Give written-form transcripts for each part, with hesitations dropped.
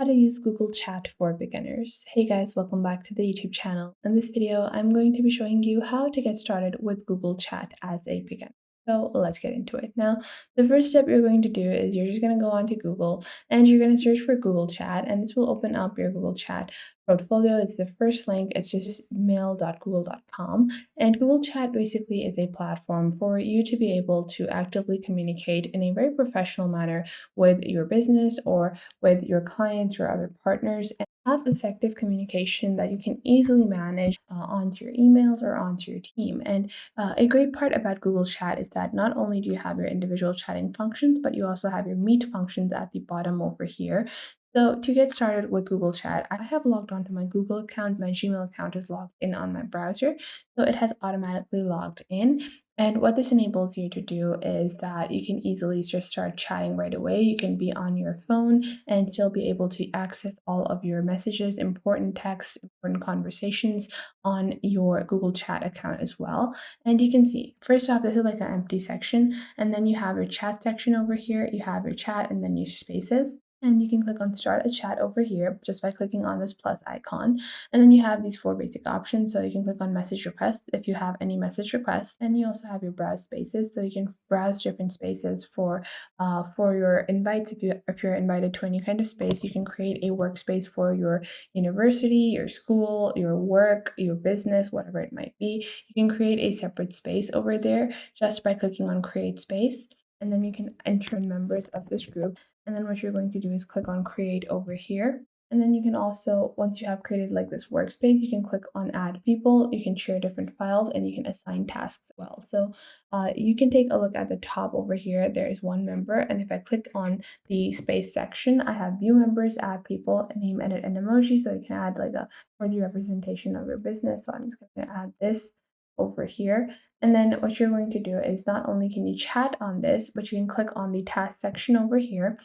How to use Google Chat for beginners. Hey guys, welcome back to the YouTube channel. In this video, I'm going to be showing you how to get started with Google Chat as a beginner. So let's get into it. Now, the first step you're going to do is you're just going to go onto Google and you're going to search for Google Chat, and this will open up your Google Chat portfolio. It's the first link. It's just mail.google.com. And Google Chat basically is a platform for you to be able to actively communicate in a very professional manner with your business or with your clients or other partners, and have effective communication that you can easily manage onto your emails or onto your team. And a great part about Google Chat is that not only do you have your individual chatting functions, but you also have your Meet functions at the bottom over here. So to get started with Google Chat, I have logged onto my Google account. My Gmail account is logged in on my browser, so it has automatically logged in. And what this enables you to do is that you can easily just start chatting right away. You can be on your phone and still be able to access all of your messages, important texts, important conversations on your Google Chat account as well. And you can see, first off, this is like an empty section, and then you have your chat section over here. You have your chat and then your spaces. And you can click on start a chat over here just by clicking on this plus icon. And then you have these four basic options. So you can click on message requests if you have any message requests. And you also have your browse spaces. So you can browse different spaces for your invites. If you're invited to any kind of space, you can create a workspace for your university, your school, your work, your business, whatever it might be. You can create a separate space over there just by clicking on create space. And then you can enter in members of this group. And then what you're going to do is click on create over here. And then you can also, once you have created like this workspace, you can click on add people, you can share different files, and you can assign tasks as well. So you can take a look at the top over here. There is one member. And if I click on the space section, I have view members, add people, name, edit, and emoji. So you can add like a for the representation of your business. So I'm just going to add this over here. And then what you're going to do is not only can you chat on this, but you can click on the task section over here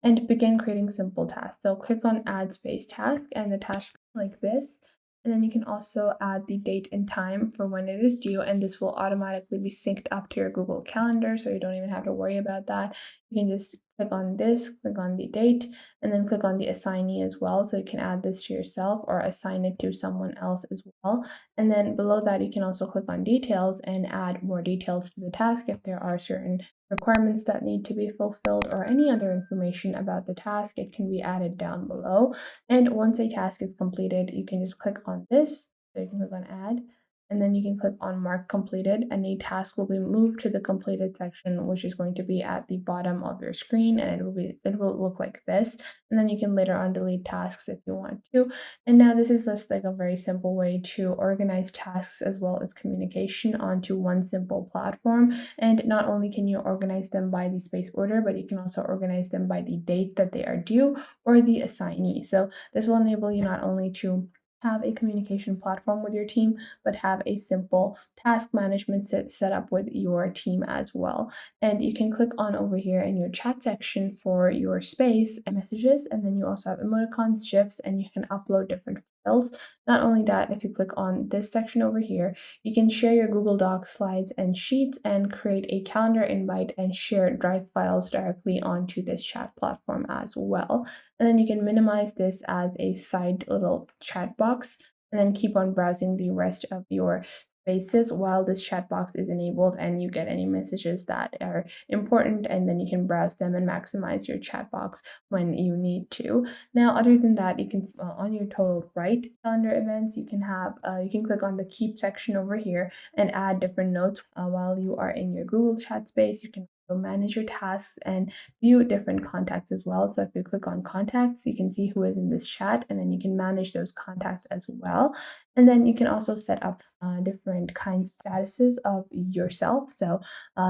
and begin creating simple tasks. So click on add space task and the task like this. And then you can also add the date and time for when it is due, and this will automatically be synced up to your Google Calendar, so you don't even have to worry about that. You can just click on this, click on the date, and then click on the assignee as well. So you can add this to yourself or assign it to someone else as well. And then below that, you can also click on details and add more details to the task if there are certain requirements that need to be fulfilled or any other information about the task. It can be added down below. And once a task is completed, you can just click on this. So you can click on add, and then you can click on mark completed, and a task will be moved to the completed section, which is going to be at the bottom of your screen, and it will look like this. And then you can later on delete tasks if you want to. And now this is just like a very simple way to organize tasks as well as communication onto one simple platform. And not only can you organize them by the space order, but you can also organize them by the date that they are due or the assignee. So this will enable you not only to have a communication platform with your team, but have a simple task management set up with your team as well. And you can click on over here in your chat section for your space and messages, and then you also have emoticons, GIFs, and you can upload different files. Not only that, if you click on this section over here, you can share your Google Docs, slides, and sheets, and create a calendar invite and share Drive files directly onto this chat platform as well. And then you can minimize this as a side little chat box and then keep on browsing the rest of your spaces while this chat box is enabled and you get any messages that are important, and then you can browse them and maximize your chat box when you need to. Now, other than that, you can on your total right calendar events, you can click on the keep section over here and add different notes while you are in your Google Chat space. You can manage your tasks and view different contacts as well. So if you click on contacts, you can see who is in this chat, and then you can manage those contacts as well. And then you can also set up different kinds of statuses of yourself. So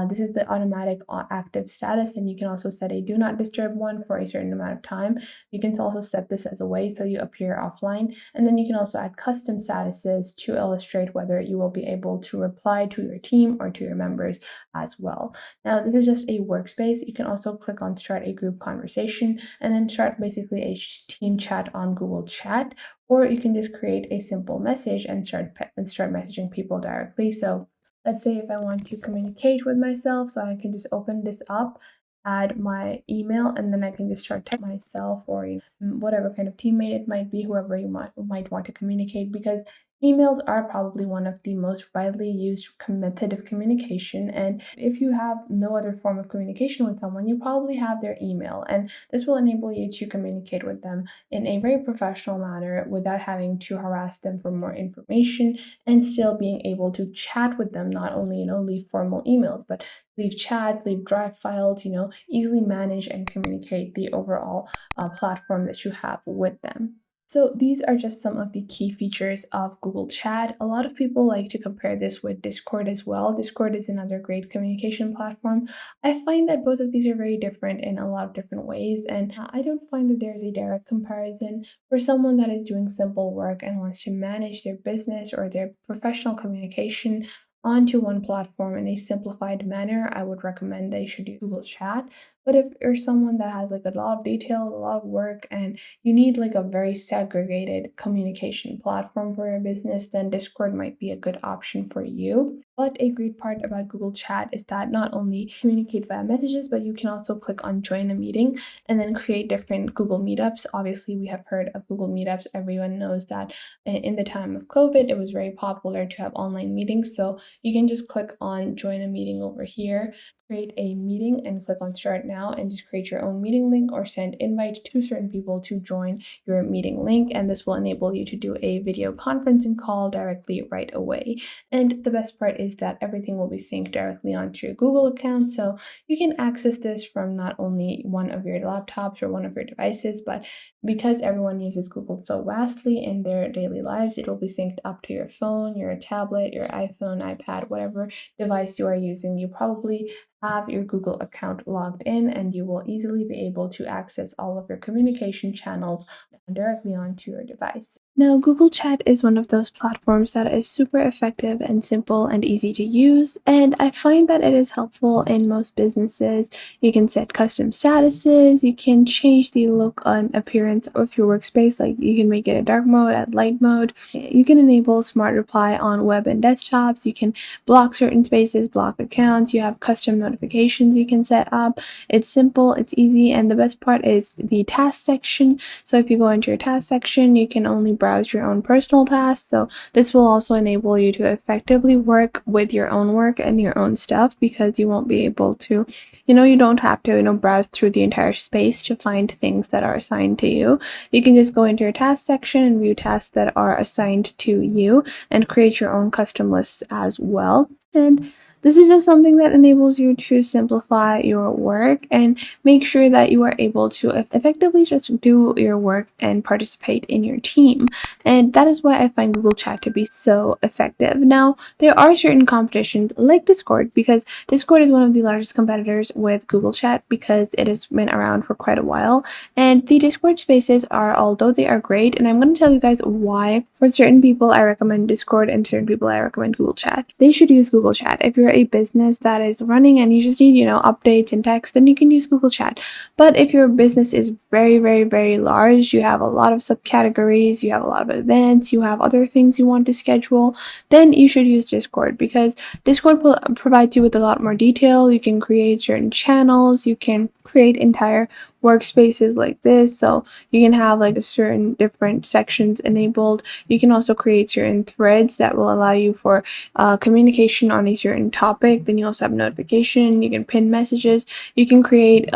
this is the automatic active status, and you can also set a do not disturb one for a certain amount of time. You can also set this as a way so you appear offline. And then you can also add custom statuses to illustrate whether you will be able to reply to your team or to your members as well. Now, this is just a workspace. You can also click on start a group conversation and then start basically a team chat on Google Chat, or you can just create a simple message and start messaging people directly. So let's say if I want to communicate with myself, so I can just open this up add my email, and then I can just start texting myself or whatever kind of teammate it might be, whoever you might want to communicate, because emails are probably one of the most widely used method of communication. And if you have no other form of communication with someone, you probably have their email, and this will enable you to communicate with them in a very professional manner without having to harass them for more information, and still being able to chat with them, not only leave formal emails, but leave chat, leave drive files, easily manage and communicate the overall platform that you have with them. So these are just some of the key features of Google Chat. A lot of people like to compare this with Discord as well. Discord is another great communication platform. I find that both of these are very different in a lot of different ways, and I don't find that there's a direct comparison. For someone that is doing simple work and wants to manage their business or their professional communication onto one platform in a simplified manner, I would recommend they should use Google Chat. But if you're someone that has like a lot of details, a lot of work, and you need like a very segregated communication platform for your business, then Discord might be a good option for you. But a great part about Google Chat is that not only communicate via messages, but you can also click on join a meeting and then create different Google Meetups. Obviously, we have heard of Google Meetups. Everyone knows that in the time of COVID, it was very popular to have online meetings. So you can just click on join a meeting over here, create a meeting, and click on start now, and just create your own meeting link or send invite to certain people to join your meeting link, and this will enable you to do a video conferencing call directly right away. And the best part is that everything will be synced directly onto your Google account, so you can access this from not only one of your laptops or one of your devices, but because everyone uses Google so vastly in their daily lives, it will be synced up to your phone, your tablet, your iPhone, iPad, whatever device you are using. You probably have your Google account logged in, and you will easily be able to access all of your communication channels directly onto your device. Now, Google Chat is one of those platforms that is super effective and simple and easy to use, and I find that it is helpful in most businesses. You can set custom statuses, you can change the look and appearance of your workspace, like you can make it a dark mode, a light mode. You can enable smart reply on web and desktops, you can block certain spaces, block accounts, you have custom notifications you can set up. It's simple, it's easy, and the best part is the task section. So if you go into your task section, you can only browse your own personal tasks. So this will also enable you to effectively work with your own work and your own stuff, because you won't be able to, you don't have to, browse through the entire space to find things that are assigned to you. You can just go into your task section and view tasks that are assigned to you and create your own custom lists as well. And this is just something that enables you to simplify your work and make sure that you are able to effectively just do your work and participate in your team. And that is why I find Google Chat to be so effective. Now, there are certain competitions like Discord, because Discord is one of the largest competitors with Google Chat because it has been around for quite a while. And the Discord spaces are, although they are great, and I'm going to tell you guys why. For certain people, I recommend Discord, and certain people, I recommend Google Chat. They should use Google Chat. If you're a business that is running and you just need, updates and text, then you can use Google Chat. But if your business is very, very, very large, you have a lot of subcategories, you have a lot of events, you have other things you want to schedule, then you should use Discord, because Discord provides you with a lot more detail. You can create certain channels, you can create entire workspaces like this, so you can have like certain different sections enabled. You can also create certain threads that will allow you for communication on a certain topic. Then you also have notification, you can pin messages, you can create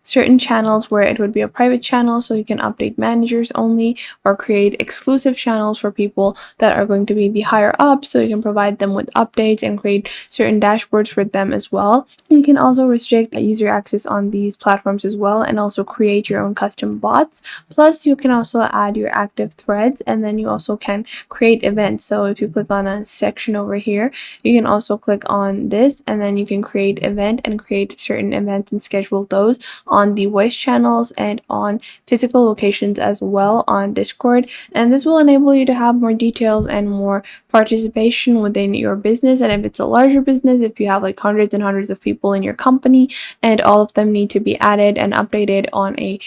certain channels where it would be a private channel, so you can update managers only, or create exclusive channels for people that are going to be the higher up, so you can provide them with updates and create certain dashboards for them as well. You can also restrict user access on these platforms as well, and also create your own custom bots. Plus, you can also add your active threads, and then you also can create events. So if you click on a section over here, you can also click on this, and then you can create event and create certain events and schedule those on the voice channels and on physical locations as well on Discord. And this will enable you to have more details and more participation within your business. And if it's a larger business, if you have like hundreds and hundreds of people in your company and all of them need to be added and updated created on a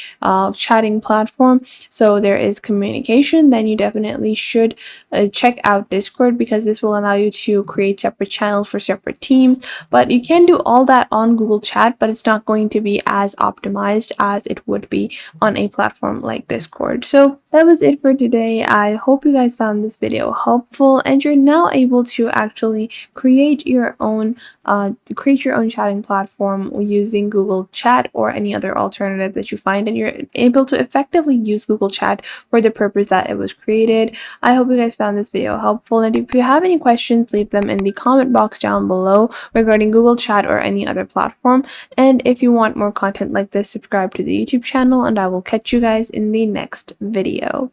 chatting platform, so there is communication, then you definitely should check out Discord, because this will allow you to create separate channels for separate teams. But you can do all that on Google Chat, but it's not going to be as optimized as it would be on a platform like Discord. So that was it for today. I hope you guys found this video helpful, and you're now able to actually create your own chatting platform using Google Chat or any other alternative that you find, and you're able to effectively use Google Chat for the purpose that it was created. I hope you guys found this video helpful, and if you have any questions, leave them in the comment box down below regarding Google Chat or any other platform. And if you want more content like this, subscribe to the YouTube channel, and I will catch you guys in the next video.